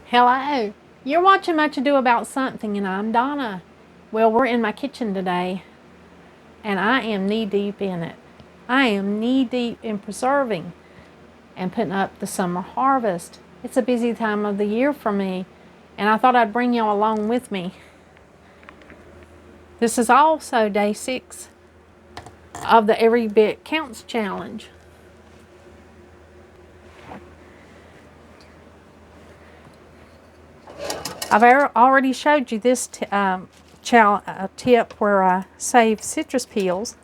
Hello. You're watching Much Ado About Something, and I'm Donna. Well, we're in my kitchen today, and I am knee-deep in it. I am knee-deep in preserving and putting up the summer harvest. It's a busy time of the year for me, and I thought I'd bring y'all along with me. This is also day 6 of the Every Bit Counts challenge. I've already showed you this tip where I save citrus peels,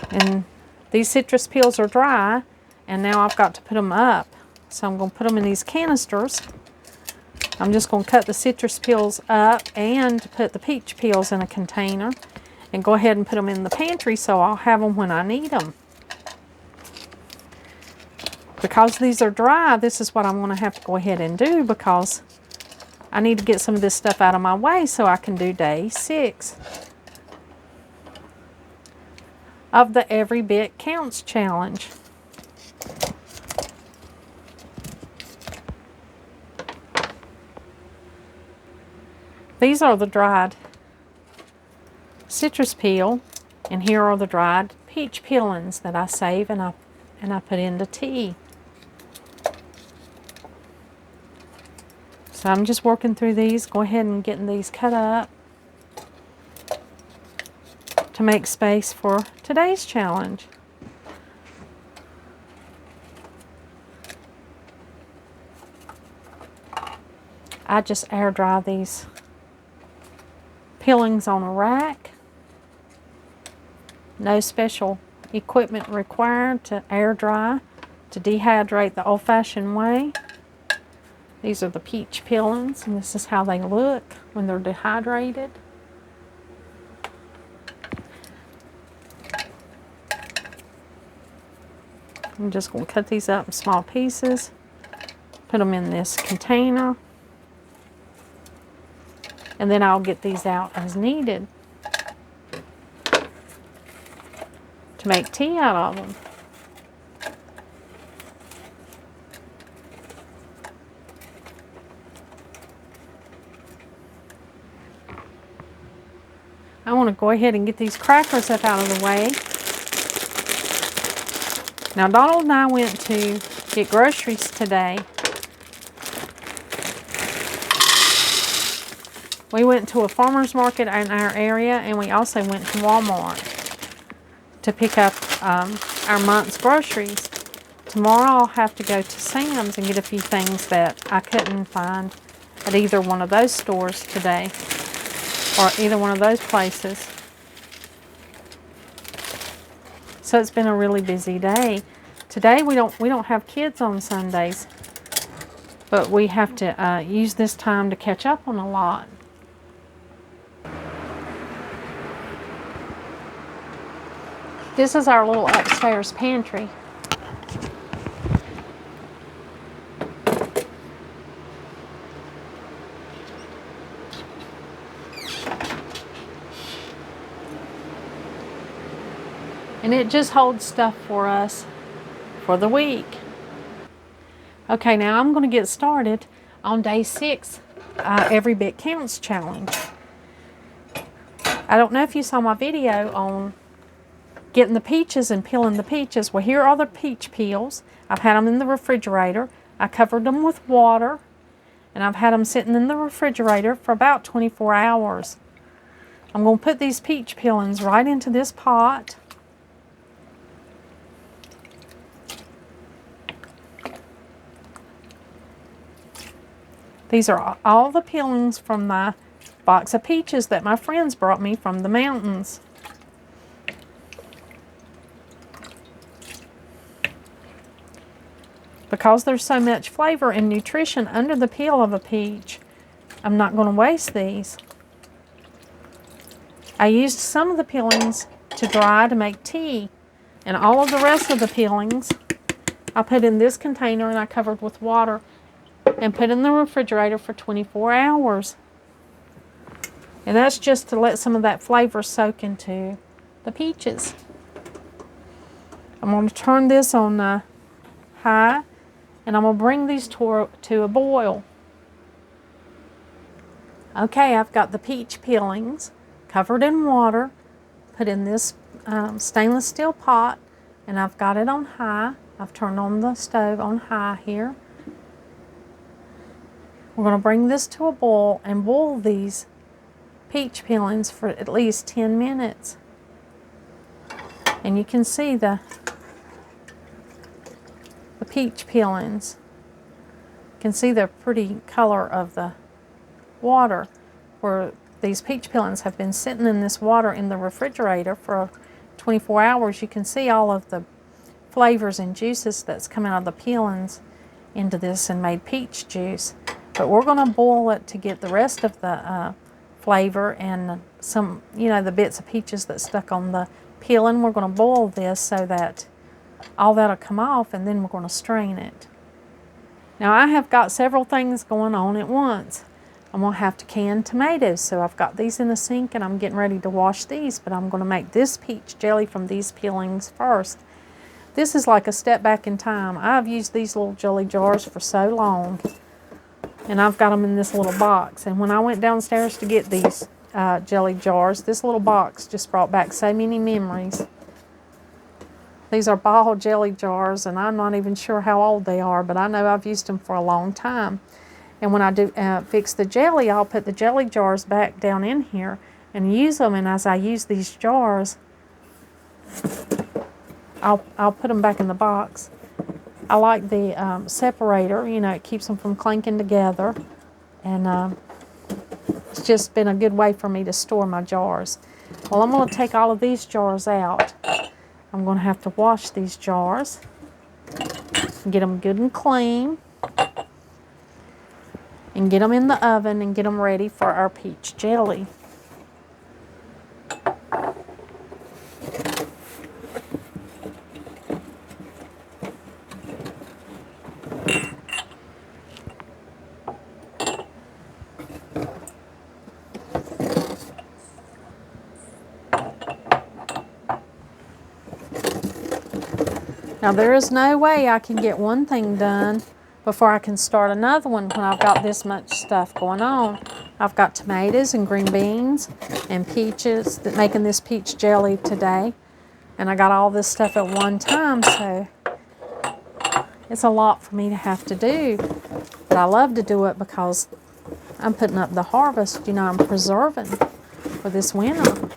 and these citrus peels are dry, and now I've got to put them up. So I'm going to put them in these canisters. I'm just going to cut the citrus peels up and put the peach peels in a container and go ahead and put them in the pantry so I'll have them when I need them. Because these are dry, this is what I'm going to have to go ahead and do, because I need to get some of this stuff out of my way so I can do day 6 of the Every Bit Counts challenge. These are the dried citrus peel, and here are the dried peach peelings that I save and I put into tea. So I'm just working through these, go ahead and getting these cut up to make space for today's challenge. I just air dry these peelings on a rack. No special equipment required to air dry, to dehydrate the old-fashioned way. These are the peach peelings, and this is how they look when they're dehydrated. I'm just going to cut these up in small pieces, put them in this container, and then I'll get these out as needed to make tea out of them. I want to go ahead and get these crackers up out of the way. Now, Donald and I went to get groceries today. We went to a farmer's market in our area, and we also went to Walmart to pick up our month's groceries. Tomorrow I'll have to go to Sam's and get a few things that I couldn't find at either one of those stores today, or either one of those places. So it's been a really busy day. Today we don't have kids on Sundays, but we have to use this time to catch up on a lot. This is our little upstairs pantry. And it just holds stuff for us for the week. Okay, now I'm going to get started on day 6, Every Bit Counts challenge. I don't know if you saw my video on getting the peaches and peeling the peaches. Well, here are the peach peels. I've had them in the refrigerator. I covered them with water, and I've had them sitting in the refrigerator for about 24 hours. I'm going to put these peach peelings right into this pot. These are all the peelings from my box of peaches that my friends brought me from the mountains. Because there's so much flavor and nutrition under the peel of a peach, I'm not going to waste these. I used some of the peelings to dry to make tea, and all of the rest of the peelings I put in this container and I covered with water and put in the refrigerator for 24 hours. And that's just to let some of that flavor soak into the peaches. I'm going to turn this on high And I'm going to bring these to a boil. Okay, I've got the peach peelings covered in water, put in this stainless steel pot, and I've got it on high. I've turned on the stove on high here. We're going to bring this to a boil and boil these peach peelings for at least 10 minutes. And you can see the peach peelings. You can see the pretty color of the water, where these peach peelings have been sitting in this water in the refrigerator for 24 hours. You can see all of the flavors and juices that's come out of the peelings into this and made peach juice. But we're going to boil it to get the rest of the flavor and some, the bits of peaches that stuck on the peeling. We're going to boil this so that all that'll come off, and then we're going to strain it. Now I have got several things going on at once. I'm going to have to can tomatoes, so I've got these in the sink and I'm getting ready to wash these, but I'm going to make this peach jelly from these peelings first. This is like a step back in time. I've used these little jelly jars for so long, and I've got them in this little box. And when I went downstairs to get these jelly jars, this little box just brought back so many memories. These are ball jelly jars, and I'm not even sure how old they are, but I know I've used them for a long time. And when I do fix the jelly, I'll put the jelly jars back down in here and use them. And as I use these jars, I'll put them back in the box. I like the separator, it keeps them from clanking together. And it's just been a good way for me to store my jars. Well, I'm going to take all of these jars out. I'm going to have to wash these jars, get them good and clean, and get them in the oven and get them ready for our peach jelly. Now there is no way I can get one thing done before I can start another one when I've got this much stuff going on. I've got tomatoes and green beans and peaches making this peach jelly today. And I got all this stuff at one time, so it's a lot for me to have to do. But I love to do it because I'm putting up the harvest, I'm preserving for this winter.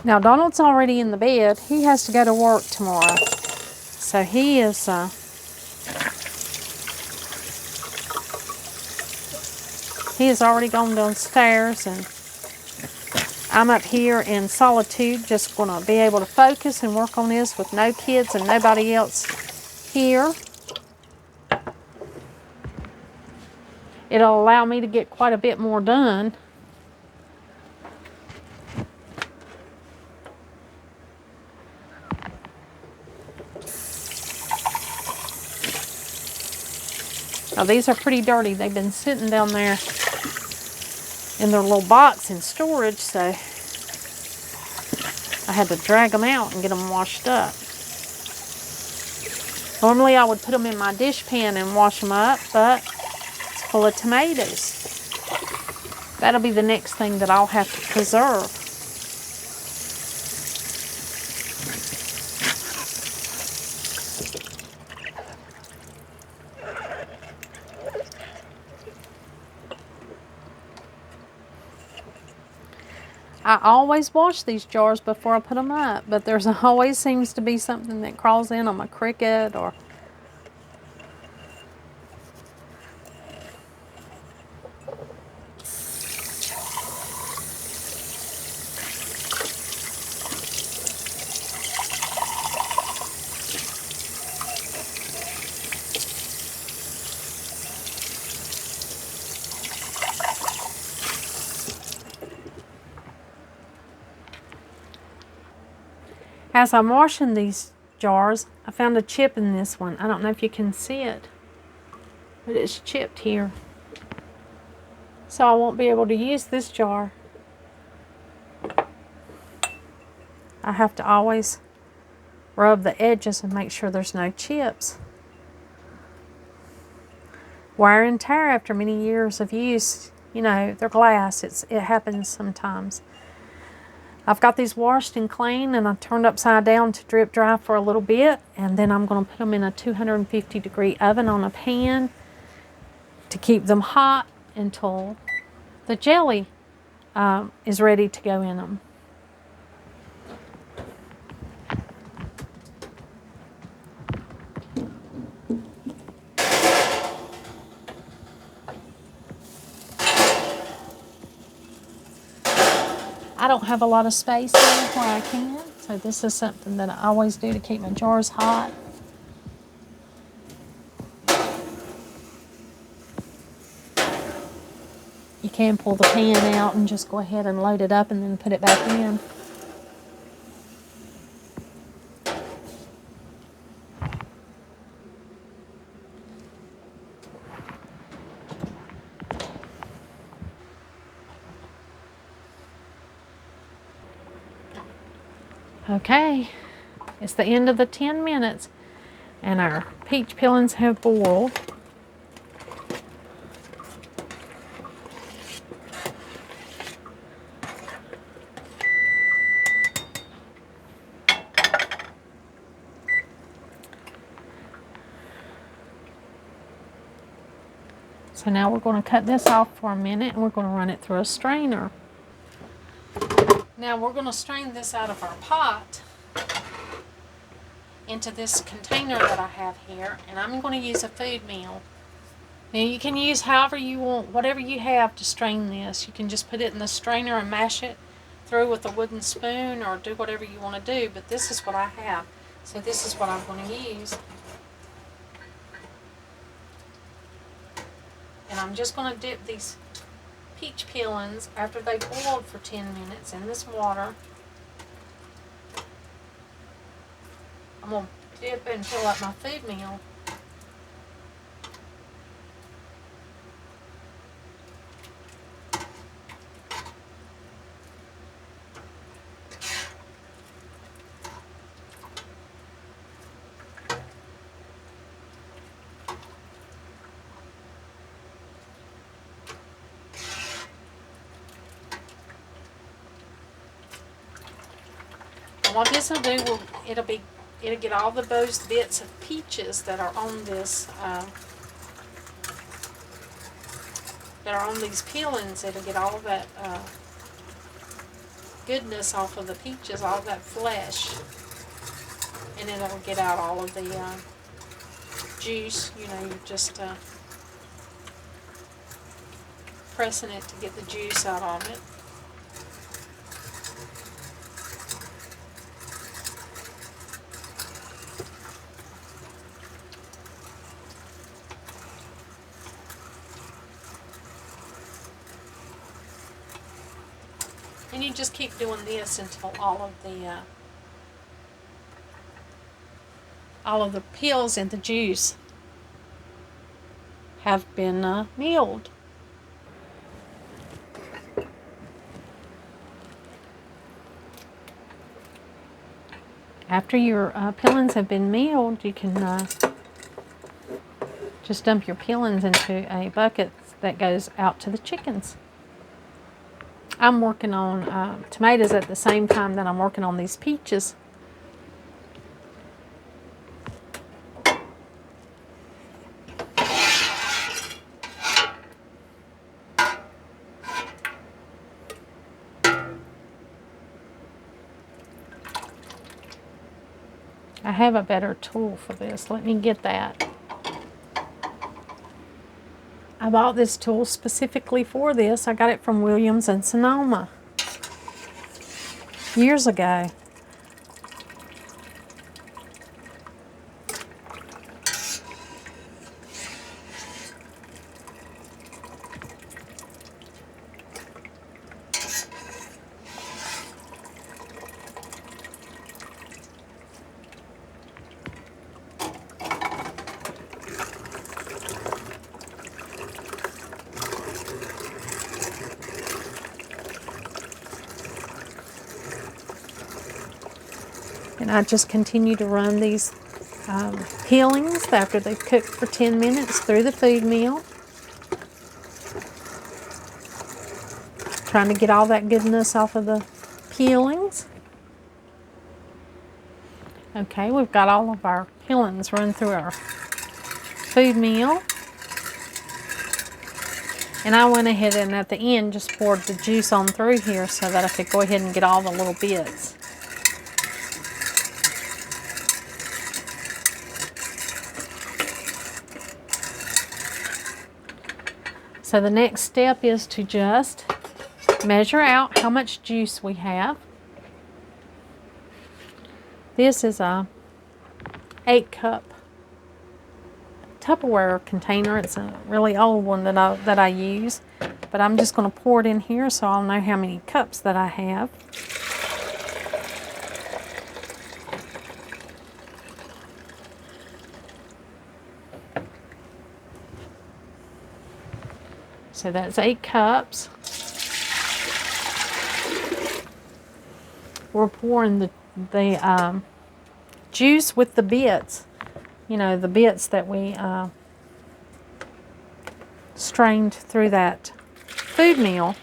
Now Donald's already in the bed. He has to go to work tomorrow. So he is already gone downstairs, and I'm up here in solitude, just going to be able to focus and work on this with no kids and nobody else here. It'll allow me to get quite a bit more done. Now these are pretty dirty. They've been sitting down there in their little box in storage, so I had to drag them out and get them washed up. Normally I would put them in my dish pan and wash them up, but it's full of tomatoes. That'll be the next thing that I'll have to preserve. I always wash these jars before I put them up, but there's always seems to be something that crawls in them, a cricket or... As I'm washing these jars, I found a chip in this one. I don't know if you can see it, but it's chipped here. So I won't be able to use this jar. I have to always rub the edges and make sure there's no chips. Wear and tear after many years of use, you know, they're glass. It happens sometimes. I've got these washed and cleaned, and I turned upside down to drip dry for a little bit, and then I'm going to put them in a 250-degree oven on a pan to keep them hot until the jelly is ready to go in them. I don't have a lot of space here where I can, so this is something that I always do to keep my jars hot. You can pull the pan out and just go ahead and load it up and then put it back in. Okay, it's the end of the 10 minutes and our peach peelings have boiled. So now we're going to cut this off for a minute and we're going to run it through a strainer. Now we're going to strain this out of our pot into this container that I have here, and I'm going to use a food meal. Now you can use however you want, whatever you have to strain this. You can just put it in the strainer and mash it through with a wooden spoon or do whatever you want to do, but this is what I have. So this is what I'm going to use. And I'm just going to dip these peach peelings after they boiled for 10 minutes in this water. I'm going to dip and fill up my food meal. And what this will do, it'll get all those bits of peaches that are on this, that are on these peelings. It'll get all that goodness off of the peaches, all that flesh, and then it'll get out all of the juice. You know, you're just pressing it to get the juice out of it. And you just keep doing this until all of the peels and the juice have been milled. After your peelings have been milled, you can just dump your peelings into a bucket that goes out to the chickens. I'm working on tomatoes at the same time that I'm working on these peaches. I have a better tool for this. Let me get that. I bought this tool specifically for this. I got it from Williams and Sonoma years ago. And I just continue to run these peelings after they've cooked for 10 minutes through the food mill. Trying to get all that goodness off of the peelings. Okay, we've got all of our peelings run through our food mill. And I went ahead and at the end just poured the juice on through here so that I could go ahead and get all the little bits. So the next step is to just measure out how much juice we have. This is a 8-cup Tupperware container. It's a really old one that I use, but I'm just going to pour it in here so I'll know how many cups that I have. So that's 8 cups. We're pouring the juice with the bits. You know, the bits that we strained through that food mill.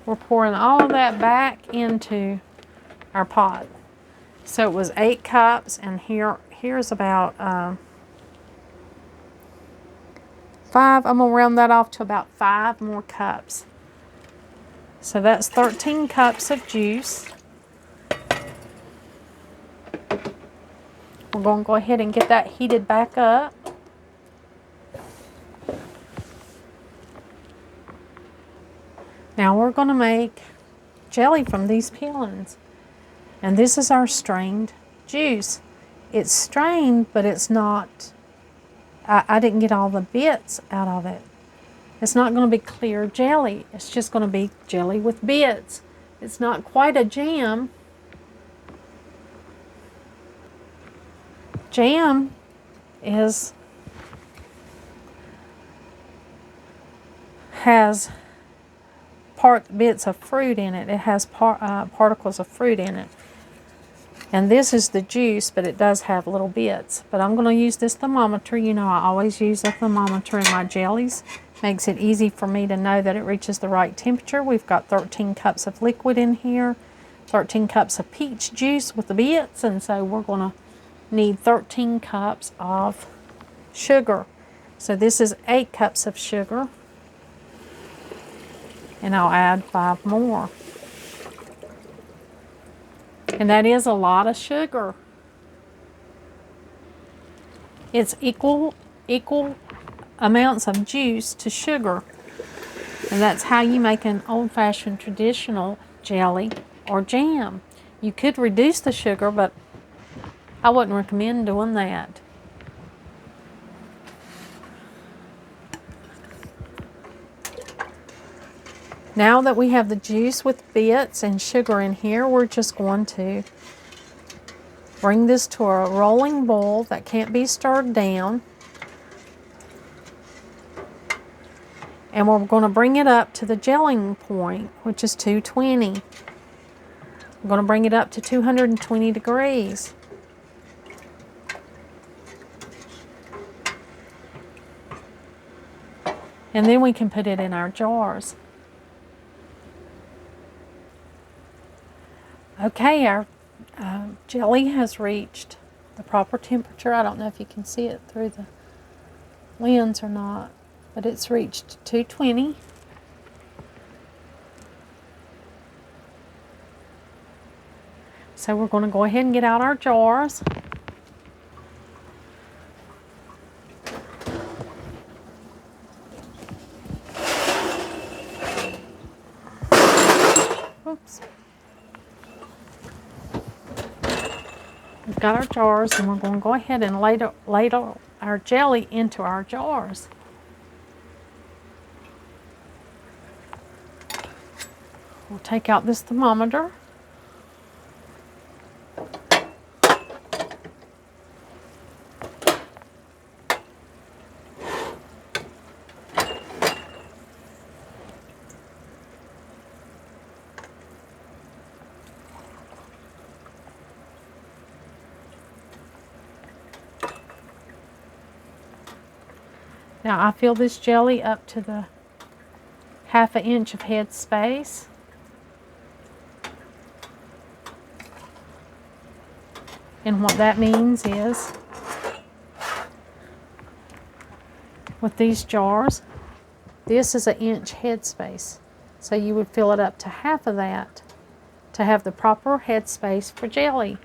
We're pouring all of that back into our pot. So it was 8 cups, and here's about 5. I'm going to round that off to about 5 more cups. So that's 13 cups of juice. We're going to go ahead and get that heated back up. Now we're going to make jelly from these peelings. And this is our strained juice. It's strained, but it's not, I didn't get all the bits out of it. It's not going to be clear jelly. It's just going to be jelly with bits. It's not quite a jam. Jam has bits of fruit in it. It has particles of fruit in it. And this is the juice, but it does have little bits. But I'm going to use this thermometer. You know, I always use a thermometer in my jellies. Makes it easy for me to know that it reaches the right temperature. We've got 13 cups of liquid in here, 13 cups of peach juice with the bits, and so we're going to need 13 cups of sugar. So this is 8 cups of sugar, and I'll add 5 more. And that is a lot of sugar. It's equal amounts of juice to sugar. And that's how you make an old-fashioned traditional jelly or jam. You could reduce the sugar, but I wouldn't recommend doing that. Now that we have the juice with bits and sugar in here, we're just going to bring this to a rolling boil that can't be stirred down. And we're going to bring it up to the gelling point, which is 220. I'm going to bring it up to 220 degrees. And then we can put it in our jars. Okay, our jelly has reached the proper temperature. I don't know if you can see it through the lens or not, but it's reached 220. So we're going to go ahead and get out our jars. Oops. We've got our jars, and we're going to go ahead and ladle our jelly into our jars. We'll take out this thermometer. Now I fill this jelly up to the 1/2 inch of head space. And what that means is, with these jars, this is 1 inch head space. So you would fill it up to 1/2 of that to have the proper head space for jelly.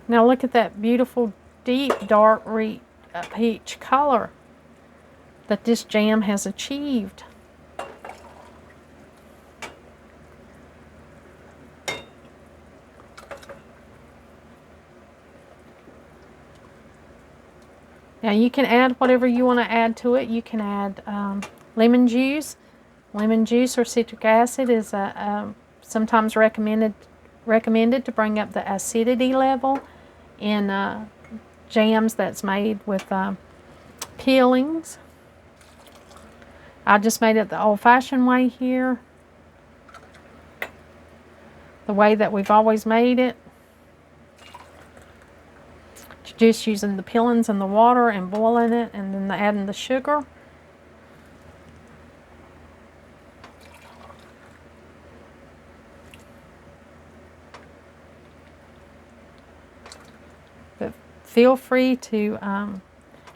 Now look at that beautiful deep dark peach color that this jam has achieved. Now you can add whatever you want to add to it. You can add lemon juice. Lemon juice or citric acid is sometimes recommended to bring up the acidity level in jams that's made with peelings. I just made it the old-fashioned way here, the way that we've always made it. Just using the peelings and the water and boiling it, and then adding the sugar. But feel free to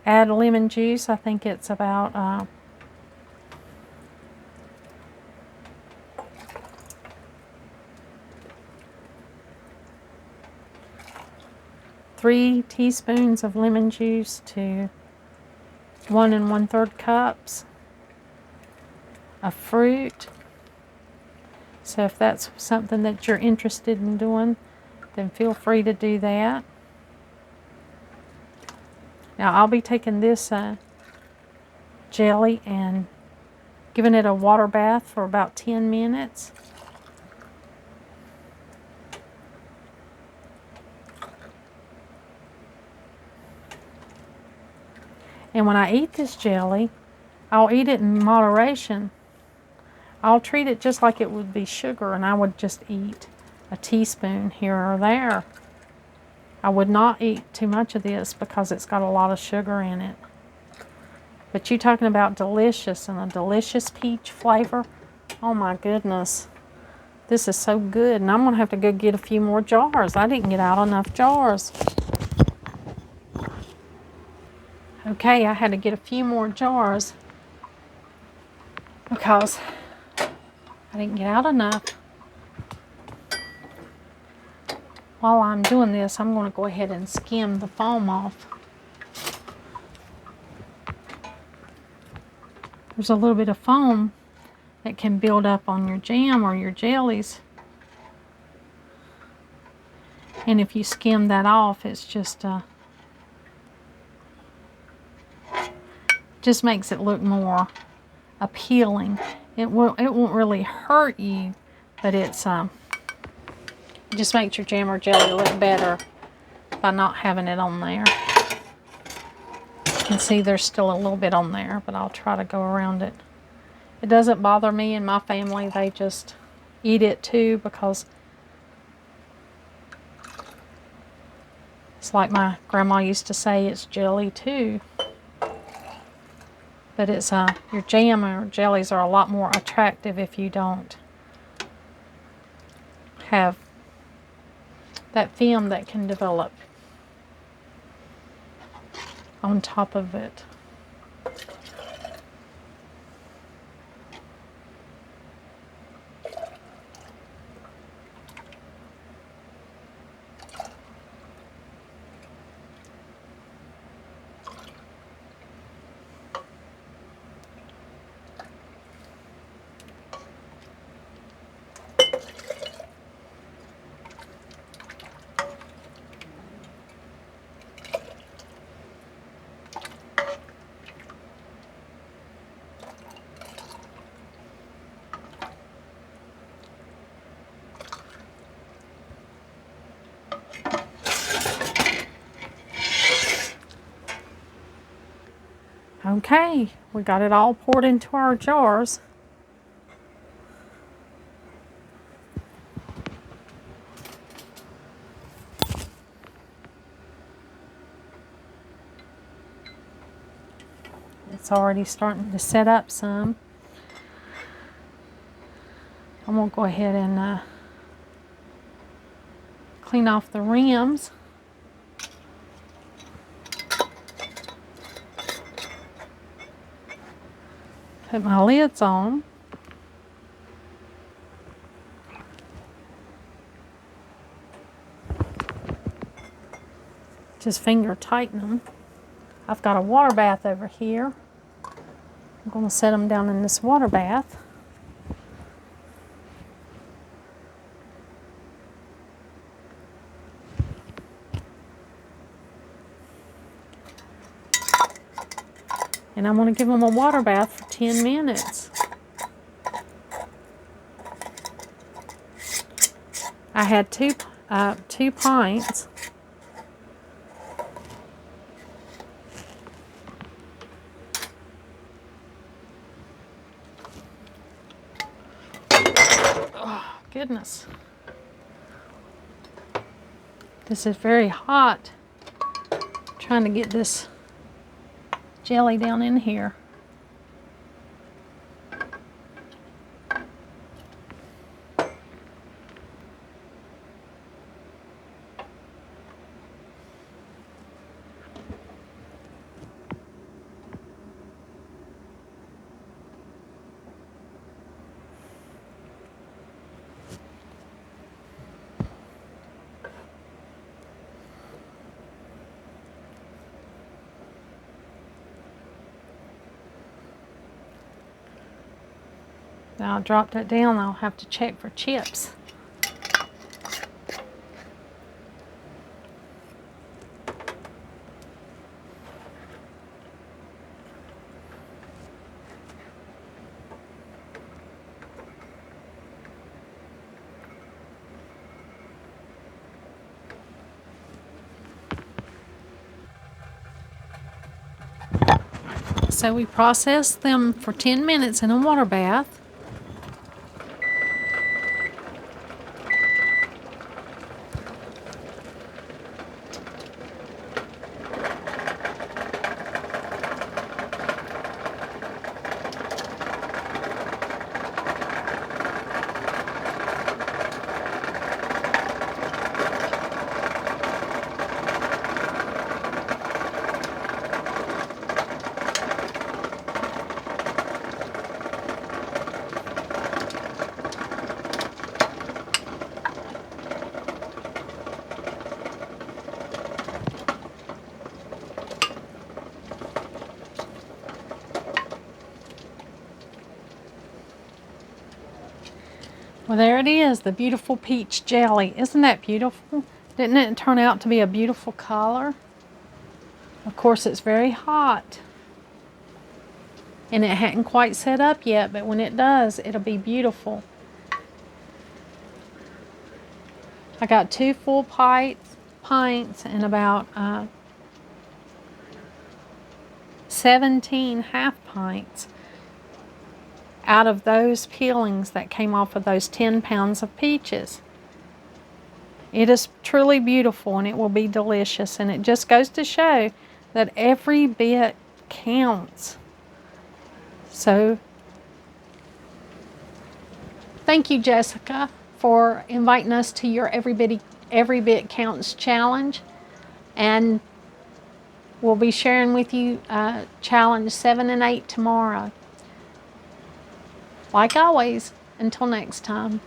add lemon juice. I think it's about 3 teaspoons of lemon juice to 1 1/3 cups of fruit. So if that's something that you're interested in doing, then feel free to do that. Now I'll be taking this jelly and giving it a water bath for about 10 minutes. And when I eat this jelly, I'll eat it in moderation. I'll treat it just like it would be sugar, and I would just eat a teaspoon here or there. I would not eat too much of this because it's got a lot of sugar in it. But you talking about delicious and a delicious peach flavor. Oh my goodness. This is so good. And I'm going to have to go get a few more jars. I didn't get out enough jars. Okay, I had to get a few more jars because I didn't get out enough. While I'm doing this, I'm going to go ahead and skim the foam off. There's a little bit of foam that can build up on your jam or your jellies. And if you skim that off, it's just makes it look more appealing. It won't really hurt you, but it just makes your jam or jelly look better by not having it on there. You can see there's still a little bit on there, but I'll try to go around it. It doesn't bother me and my family. They just eat it too because it's like my grandma used to say, it's jelly too. But it's your jam or jellies are a lot more attractive if you don't have that film that can develop on top of it. Okay, we got it all poured into our jars. It's already starting to set up some. I'm going to go ahead and clean off the rims. Put my lids on. Just finger tighten them. I've got a water bath over here. I'm going to set them down in this water bath. And I'm going to give them a water bath for 10 minutes. I had two pints. Oh, goodness. This is very hot. I'm trying to get this jelly down in here. Now I'll drop that down. I'll have to check for chips. So we process them for 10 minutes in a water bath. Well, there it is, the beautiful peach jelly. Isn't that beautiful? Didn't it turn out to be a beautiful color? Of course, it's very hot. And it hadn't quite set up yet, but when it does, it'll be beautiful. I got 2 full pints and about 17 half pints out of those peelings that came off of those 10 pounds of peaches. It is truly beautiful and it will be delicious, and it just goes to show that every bit counts. So thank you, Jessica, for inviting us to your Every Bit Counts challenge, and we'll be sharing with you challenge 7 and 8 tomorrow. Like always, until next time.